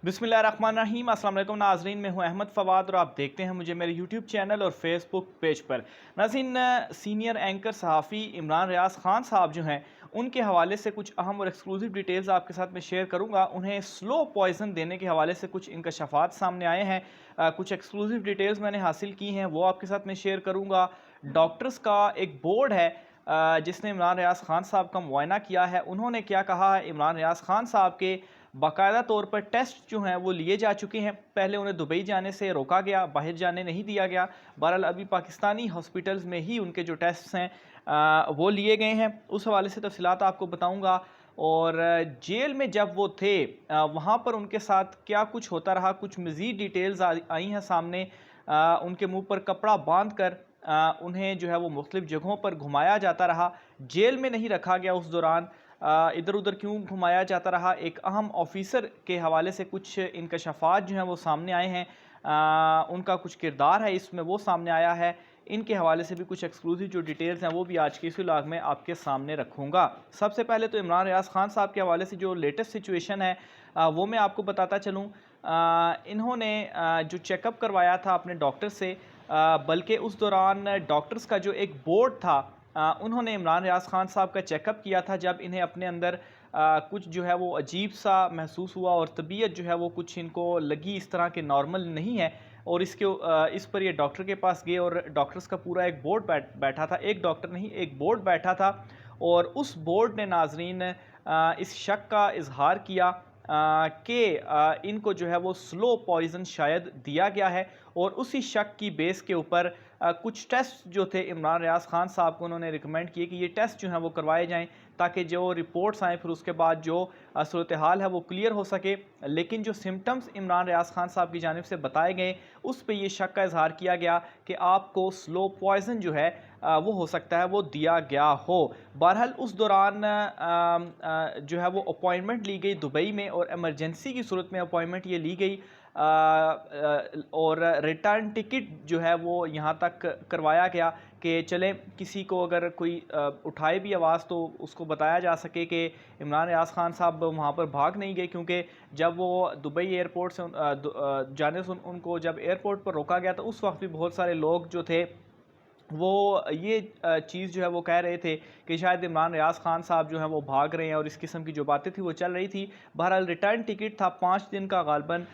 बिस्मिल्लाहिर्रहमानिर्रहीम। अस्सलाम वालेकुम नाज़रीन, मैं हूं अहमद फ़वाद और आप देखते हैं मुझे मेरे यूट्यूब चैनल और फेसबुक पेज पर। नाज़रीन, सीनियर एंकर सहाफ़ी इमरान रियाज़ ख़ान साहब जो हैं उनके हवाले से कुछ अहम और एक्सक्लूसिव डिटेल्स आपके साथ मैं शेयर करूंगा। उन्हें स्लो पॉइज़न देने के हवाले से कुछ इंकशाफात सामने आए हैं। कुछ एक्सक्लूसिव डिटेल्स मैंने हासिल की हैं, वो आपके साथ मैं शेयर करूँगा। डॉक्टर्स का एक बोर्ड है जिसने इमरान रियाज़ ख़ान साहब का मुआयना किया है। उन्होंने क्या कहा है, इमरान रियाज़ ख़ान साहब के बाकायदा तौर पर टेस्ट जो हैं वो लिए जा चुके हैं। पहले उन्हें दुबई जाने से रोका गया, बाहर जाने नहीं दिया गया। बहरहाल अभी पाकिस्तानी हॉस्पिटल्स में ही उनके जो टेस्ट हैं वो लिए गए हैं। उस हवाले से तफसीलात आपको बताऊंगा। और जेल में जब वो थे वहाँ पर उनके साथ क्या कुछ होता रहा, कुछ मज़ीद डिटेल्स आई हैं सामने। उनके मुंह पर कपड़ा बांध कर उन्हें जो है वो मुख्तलिफ जगहों पर घुमाया जाता रहा, जेल में नहीं रखा गया। उस दौरान इधर उधर क्यों घुमाया जाता रहा, एक अहम ऑफिसर के हवाले से कुछ इंकशाफात जो हैं वो सामने आए हैं। उनका कुछ किरदार है इसमें, वो सामने आया है। इनके हवाले से भी कुछ एक्सक्लूसिव जो डिटेल्स हैं वो भी आज की इस व्लॉग में आपके सामने रखूँगा। सबसे पहले तो इमरान रियाज़ ख़ान साहब के हवाले से जो लेटेस्ट सिचुएशन है वो मैं आपको बताता चलूँ। इन्होंने जो चेकअप करवाया था अपने डॉक्टर से, बल्कि उस दौरान डॉक्टर्स का जो एक बोर्ड था उन्होंने इमरान रियाज़ ख़ान साहब का चेकअप किया था। जब इन्हें अपने अंदर कुछ जो है वो अजीब सा महसूस हुआ और तबीयत जो है वो कुछ इनको लगी इस तरह के नॉर्मल नहीं है, और इस पर ये डॉक्टर के पास गए और डॉक्टर्स का पूरा एक बोर्ड बैठा था। एक डॉक्टर नहीं, एक बोर्ड बैठा था। और उस बोर्ड ने नाजरीन इस शक का इजहार किया कि इनको जो है वो स्लो पॉइज़न शायद दिया गया है। और उसी शक की बेस के ऊपर कुछ टेस्ट जो थे इमरान रियाज़ ख़ान साहब को उन्होंने रिकमेंड किए कि ये टेस्ट जो हैं वो करवाए जाएं, ताकि जो रिपोर्ट्स आएँ फिर उसके बाद जो सूरत हाल है वो क्लियर हो सके। लेकिन जो सिम्टम्स इमरान रियाज़ ख़ान साहब की जानिब से बताए गए उस पर यह शक का इजहार किया गया कि आपको स्लो पॉइज़न जो है वो हो सकता है वो दिया गया हो। बहरहाल उस दौरान जो है वो अपॉइंटमेंट ली गई दुबई में, और एमरजेंसी की सूरत में अपॉइंटमेंट ये ली गई। और रिटर्न टिकट जो है वो यहाँ तक करवाया गया कि चलें किसी को अगर कोई उठाए भी आवाज़ तो उसको बताया जा सके कि इमरान रियाज़ ख़ान साहब वहाँ पर भाग नहीं गए। क्योंकि जब वो दुबई एयरपोर्ट से जाने से उनको जब एयरपोर्ट पर रोका गया तो उस वक्त भी बहुत सारे लोग जो थे वो ये चीज़ जो है वो कह रहे थे कि शायद इमरान रियाज़ ख़ान साहब जो हैं वो भाग रहे हैं, और इस किस्म की जो बातें थी वो चल रही थी। बहरहाल रिटर्न टिकट था, 5 दिन का गालबन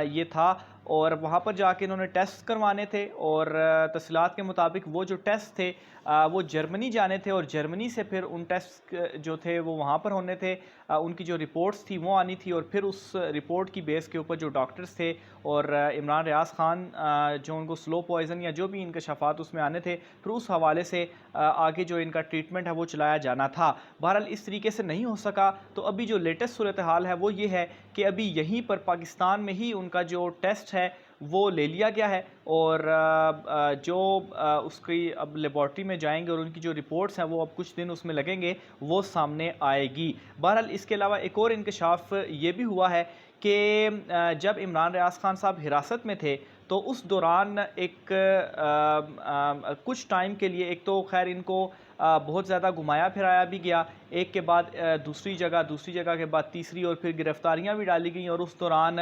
ये था, और वहाँ पर जाके इन्होंने टेस्ट करवाने थे। और तफसीलात के मुताबिक वो जो टेस्ट थे वो जर्मनी जाने थे, और जर्मनी से फिर उन टेस्ट जो थे वो वहाँ पर होने थे। उनकी जो रिपोर्ट्स थी वो आनी थी, और फिर उस रिपोर्ट की बेस के ऊपर जो डॉक्टर्स थे और इमरान रियाज़ ख़ान जो उनको स्लो पॉइज़न या जो भी इंकशाफात उसमें आने थे, फिर उस हवाले से आगे जो इनका ट्रीटमेंट है वो चलाया जाना था। बहरहाल इस तरीके से नहीं हो सका, तो अभी जो लेटेस्ट सूरत हाल है वो ये है कि अभी यहीं पर पाकिस्तान में ही उनका जो टेस्ट है वो ले लिया गया है, और जो उसकी अब लेबॉर्ट्री में जाएंगे और उनकी जो रिपोर्ट्स हैं वो अब कुछ दिन उसमें लगेंगे, वो सामने आएगी। बहरहाल इसके अलावा एक और इंकशाफ ये भी हुआ है कि जब इमरान रियाज़ ख़ान साहब हिरासत में थे तो उस दौरान एक कुछ टाइम के लिए, एक तो खैर इनको बहुत ज़्यादा घुमाया फिराया भी गया, एक के बाद दूसरी जगह के बाद तीसरी, और फिर गिरफ्तारियां भी डाली गई। और उस दौरान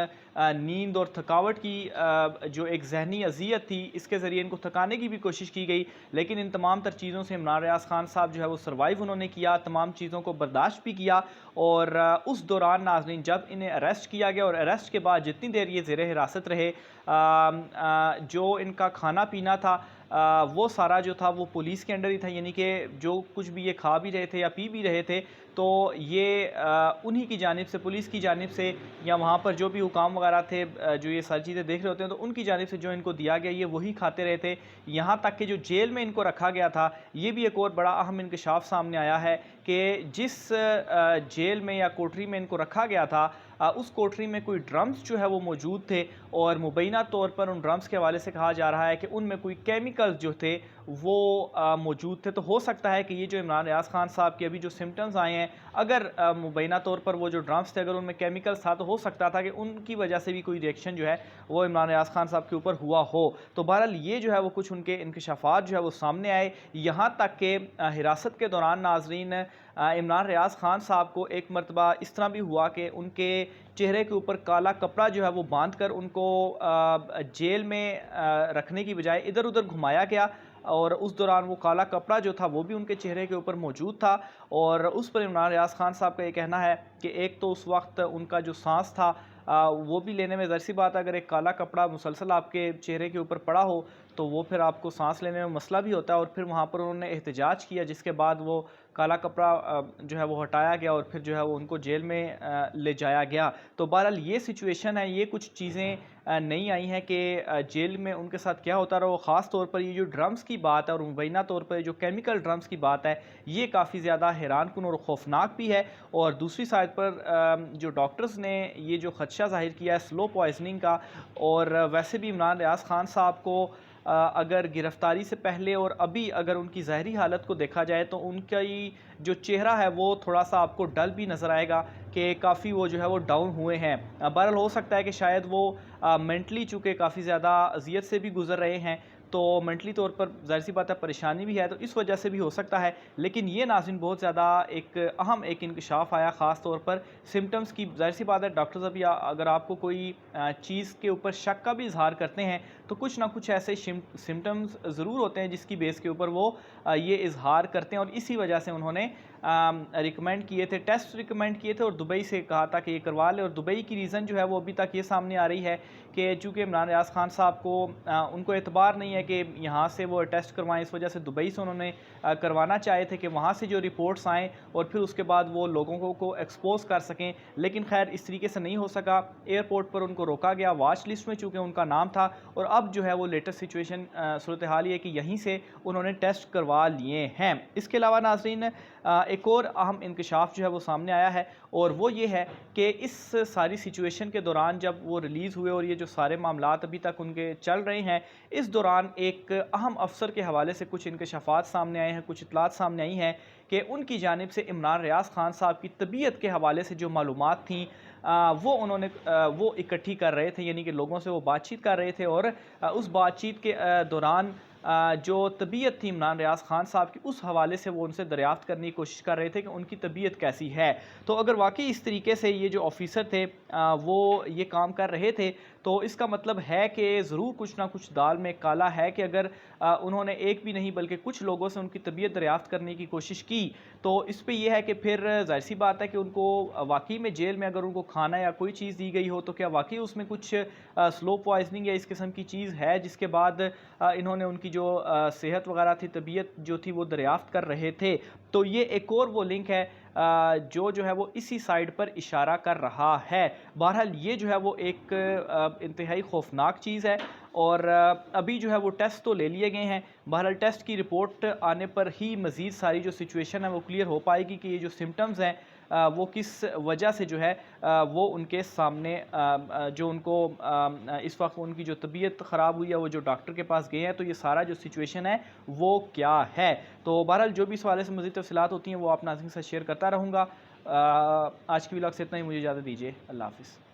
नींद और थकावट की जो एक जहनी अजियत थी, इसके ज़रिए इनको थकाने की भी कोशिश की गई। लेकिन इन तमाम तर चीज़ों से इमरान रियाज़ ख़ान साहब जो है वो सर्वाइव उन्होंने किया, तमाम चीज़ों को बर्दाश्त भी किया। और उस दौरान नाज़रीन जब इन्हें अरेस्ट किया गया, और अरेस्ट के बाद जितनी देर ये ज़ेर हिरासत रहे, जो इनका खाना पीना था वो सारा जो था वो पुलिस के अंडर ही था। यानी कि जो कुछ भी ये खा भी रहे थे या पी भी रहे थे तो ये उन्हीं की जानिब से, पुलिस की जानिब से, या वहाँ पर जो भी हुकाम वगैरह थे जो ये सारी चीज़ें देख रहे होते हैं तो उनकी जानिब से जो इनको दिया गया ये वही खाते रहे थे। यहाँ तक कि जो जेल में इनको रखा गया था, ये भी एक और बड़ा अहम इंकशाफ सामने आया है कि जिस जेल में या कोठरी में इनको रखा गया था उस कोठरी में कोई ड्रम्स जो है वो मौजूद थे, और मुबैना तौर पर उन ड्रम्स के हवाले से कहा जा रहा है कि उनमें कोई केमिकल्स जो थे वो मौजूद थे। तो हो सकता है कि ये जो इमरान रियाज खान साहब के अभी जो सिम्टम्स आए हैं, अगर मुबैना तौर पर वो जो ड्रम्स थे अगर उनमें केमिकल्स था, तो हो सकता था कि उनकी वजह से भी कोई रिएक्शन जो है वो इमरान रियाज खान साहब के ऊपर हुआ हो। तो बहरहाल ये जो है वो कुछ उनके इंकशाफात जो है वो सामने आए। यहाँ तक कि हिरासत के दौरान नाजरीन इमरान रियाज खान साहब को एक मरतबा इस तरह भी हुआ कि उनके चेहरे के ऊपर काला कपड़ा जो है वो बांध कर उनको जेल में रखने की बजाय इधर उधर घुमाया गया, और उस दौरान वो काला कपड़ा जो था वो भी उनके चेहरे के ऊपर मौजूद था। और उस पर इमरान रियाज खान साहब का ये कहना है कि एक तो उस वक्त उनका जो सांस था वो भी लेने में, ज़ाहिर सी बात है अगर एक काला कपड़ा मुसलसल आपके चेहरे के ऊपर पड़ा हो तो वो फिर आपको सांस लेने में मसला भी होता है। और फिर वहाँ पर उन्होंने एहतजाज किया, जिसके बाद वो काला कपड़ा जो है वो हटाया गया और फिर जो है वो उनको जेल में ले जाया गया। तो बहरहाल ये सिचुएशन है, ये कुछ चीज़ें नहीं आई हैं कि जेल में उनके साथ क्या होता रहा। वो ख़ास तौर पर ये जो ड्रम्स की बात है और मुबैना तौर पर जो केमिकल ड्रम्स की बात है, ये काफ़ी ज़्यादा हैरानकुन और खौफनाक भी है। और दूसरी साइड पर जो डॉक्टर्स ने ये जो खदशा ज़ाहिर किया है स्लो पॉइजनिंग का, और वैसे भी इमरान रियाज खान साहब को अगर गिरफ़्तारी से पहले और अभी अगर उनकी ज़ाहरी हालत को देखा जाए तो उनका ये जो चेहरा है वो थोड़ा सा आपको डल भी नज़र आएगा कि काफ़ी वो जो है वो डाउन हुए हैं। बहरहाल हो सकता है कि शायद वो मेंटली चूँकि काफ़ी ज़्यादा अज़ियत से भी गुज़र रहे हैं, तो मेंटली तौर पर ज़ाहिर सी बात है परेशानी भी है, तो इस वजह से भी हो सकता है। लेकिन ये नाज़रीन बहुत ज़्यादा एक अहम एक इंकशाफ आया ख़ास तौर पर सिम्टम्स की। ज़ाहिर सी बात है डॉक्टर्स अभी अगर आपको कोई चीज़ के ऊपर शक का भी इजहार करते हैं तो कुछ ना कुछ ऐसे सिम्टम्स ज़रूर होते हैं जिसकी बेस के ऊपर वो ये इजहार करते हैं। और इसी वजह से उन्होंने रिकमेंड किए थे, टेस्ट रिकमेंड किए थे और दुबई से कहा था कि ये करवा लें। और दुबई की रीज़न जो है वो अभी तक ये सामने आ रही है कि चूँकि इमरान रियाज खान साहब को उनको एतबार नहीं है कि यहाँ से वो टेस्ट करवाएं, इस वजह से दुबई से उन्होंने करवाना चाहे थे कि वहाँ से जो रिपोर्ट्स आएँ और फिर उसके बाद वो लोगों को एक्सपोज कर सकें। लेकिन खैर इस तरीके से नहीं हो सका, एयरपोर्ट पर उनको रोका गया, वॉच लिस्ट में चूँकि उनका नाम था। और अब जो है वो लेटेस्ट सिचुएशन सूरत हाल ये है कि यहीं से उन्होंने टेस्ट करवा लिए हैं। इसके अलावा नाज़रीन एक और अहम इंकशाफ जो है वो सामने आया है, और वो ये है कि इस सारी सिचुएशन के दौरान जब वो रिलीज़ हुए और ये जो सारे मामलात अभी तक उनके चल रहे हैं, इस दौरान एक अहम अफसर के हवाले से कुछ इंकशाफात सामने आए हैं, कुछ इतलात सामने आई हैं कि उनकी जानिब से इमरान रियाज खान साहब की तबीयत के हवाले से जो मालूमात थी वो उन्होंने वो इकट्ठी कर रहे थे, यानी कि लोगों से वो बातचीत कर रहे थे। और उस बातचीत के दौरान जो तबीयत थी इमरान रियाज खान साहब की, उस हवाले से वो उनसे दरियाफ्त करने की कोशिश कर रहे थे कि उनकी तबीयत कैसी है। तो अगर वाकई इस तरीके से ये जो ऑफिसर थे वो ये काम कर रहे थे, तो इसका मतलब है कि ज़रूर कुछ ना कुछ दाल में काला है कि अगर उन्होंने एक भी नहीं बल्कि कुछ लोगों से उनकी तबीयत दरियाफ्त करने की कोशिश की, तो इस पे ये है कि फिर ज़ाहिर सी बात है कि उनको वाकई में जेल में अगर उनको खाना या कोई चीज़ दी गई हो तो क्या वाकई उसमें कुछ स्लो पॉइजनिंग या इस किस्म की चीज़ है, जिसके बाद इन्होंने उनकी जो सेहत वगैरह थी, तबीयत जो थी वो दरियाफ्त कर रहे थे। तो ये एक और वो लिंक है जो है वो इसी साइड पर इशारा कर रहा है। बहरहाल ये जो है वो एक इंतहाई खौफनाक चीज़ है। और अभी जो है वो टेस्ट तो ले लिए गए हैं, बहरहाल टेस्ट की रिपोर्ट आने पर ही मज़ीद सारी जो सिचुएशन है वो क्लियर हो पाएगी कि ये जो सिम्टम्स हैं वो किस वजह से जो है वो उनके सामने जो उनको इस वक्त उनकी जो तबीयत ख़राब हुई है, वो जो डॉक्टर के पास गए हैं, तो ये सारा जो सिचुएशन है वो क्या है। तो बहरहाल जो भी इस हवाले से मज़ीद तफ़सीलात होती हैं वो आप नाज़रीन के साथ शेयर करता रहूँगा। आज की व्लॉग से इतना ही, मुझे इजाज़त दीजिए। अल्लाह हाफ़िज़।